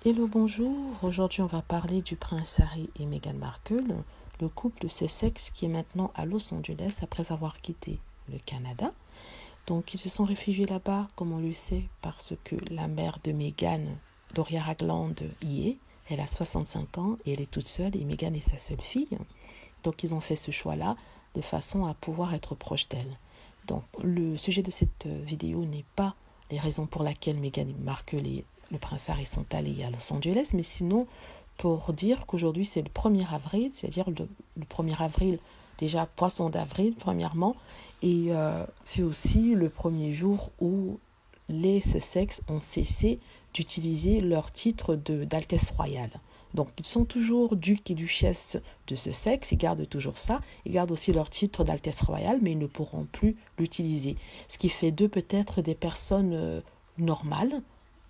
Hello, bonjour. Aujourd'hui, on va parler du prince Harry et Meghan Markle, le couple de Sussex qui est maintenant à Los Angeles après avoir quitté le Canada. Donc, ils se sont réfugiés là-bas, comme on le sait, parce que la mère de Meghan, Doria Ragland, y est. Elle a 65 ans et elle est toute seule et Meghan est sa seule fille. Donc, ils ont fait ce choix-là de façon à pouvoir être proche d'elle. Donc, le sujet de cette vidéo n'est pas les raisons pour lesquelles Meghan Markle et le prince Harry sont allés à Los Angeles, mais sinon pour dire qu'aujourd'hui c'est le 1er avril, c'est-à-dire le 1er avril, déjà poisson d'avril premièrement, et c'est aussi le premier jour où les Sussex ont cessé d'utiliser leur titre d'Altesse royale. Donc, ils sont toujours ducs et duchesses de Sussex, ils gardent toujours ça. Ils gardent aussi leur titre d'Altesse royale, mais ils ne pourront plus l'utiliser. Ce qui fait d'eux peut-être des personnes normales,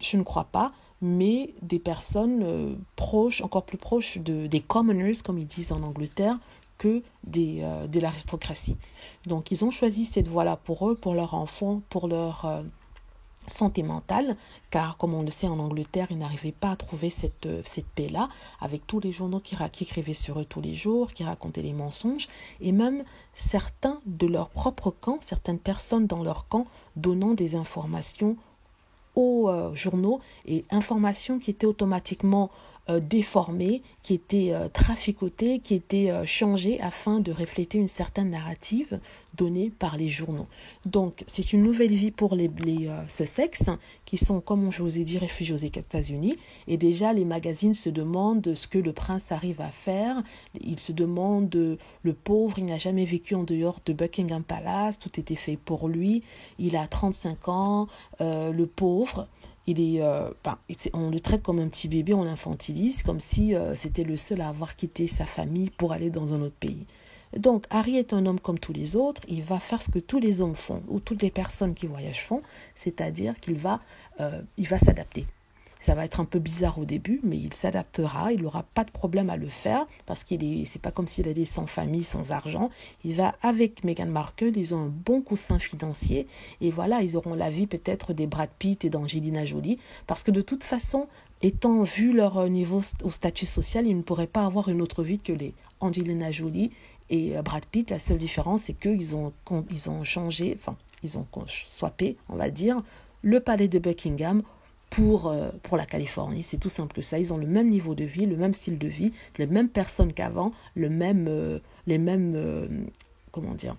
je ne crois pas, mais des personnes proches, encore plus proches des commoners, comme ils disent en Angleterre, que de l'aristocratie. Donc, ils ont choisi cette voie-là pour eux, pour leurs enfants, pour leur santé mentale, car comme on le sait en Angleterre, ils n'arrivaient pas à trouver cette paix-là, avec tous les journaux qui écrivaient sur eux tous les jours, qui racontaient des mensonges, et même certains de leur propre camp, certaines personnes dans leur camp, donnant des informations aux journaux, et informations qui étaient automatiquement déformées, qui étaient traficotées, qui étaient changées afin de refléter une certaine narrative donnée par les journaux. Donc, c'est une nouvelle vie pour les Sussex, qui sont, comme je vous ai dit, réfugiés aux États-Unis. Et déjà, les magazines se demandent ce que le prince arrive à faire. Ils se demandent, le pauvre, il n'a jamais vécu en dehors de Buckingham Palace, tout était fait pour lui. Il a 35 ans, le pauvre. On le traite comme un petit bébé, on l'infantilise, comme si c'était le seul à avoir quitté sa famille pour aller dans un autre pays. Donc, Harry est un homme comme tous les autres, il va faire ce que tous les hommes font, ou toutes les personnes qui voyagent font, c'est-à-dire qu'il va s'adapter. Ça va être un peu bizarre au début, mais il s'adaptera, il n'aura pas de problème à le faire, parce c'est pas comme s'il allait sans famille, sans argent. Il va avec Meghan Markle, ils ont un bon coussin financier, et voilà, ils auront la vie peut-être des Brad Pitt et d'Angelina Jolie, parce que de toute façon, étant vu leur niveau au statut social, ils ne pourraient pas avoir une autre vie que les Angelina Jolie et Brad Pitt. La seule différence, c'est qu'ils ont changé, ils ont swappé, on va dire, le palais de Buckingham pour la Californie. C'est tout simple ça. Ils ont le même niveau de vie, le même style de vie, les mêmes personnes qu'avant, les mêmes comment dire,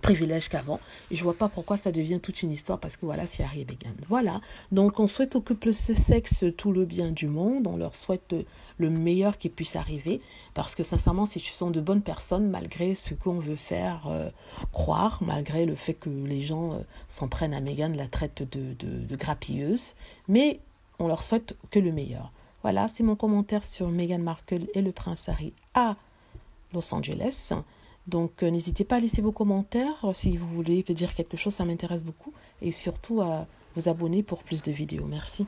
privilèges qu'avant. Et je vois pas pourquoi ça devient toute une histoire, parce que voilà, c'est Harry et Meghan. Voilà. Donc, on souhaite au couple Sussex tout le bien du monde. On leur souhaite le meilleur qui puisse arriver, parce que sincèrement, ce sont de bonnes personnes, malgré ce qu'on veut faire croire, malgré le fait que les gens s'en prennent à Meghan, la traite de grappilleuse. Mais on leur souhaite que le meilleur. Voilà, c'est mon commentaire sur Meghan Markle et le prince Harry à Los Angeles. Donc, n'hésitez pas à laisser vos commentaires si vous voulez dire quelque chose, ça m'intéresse beaucoup. Et surtout à vous abonner pour plus de vidéos. Merci.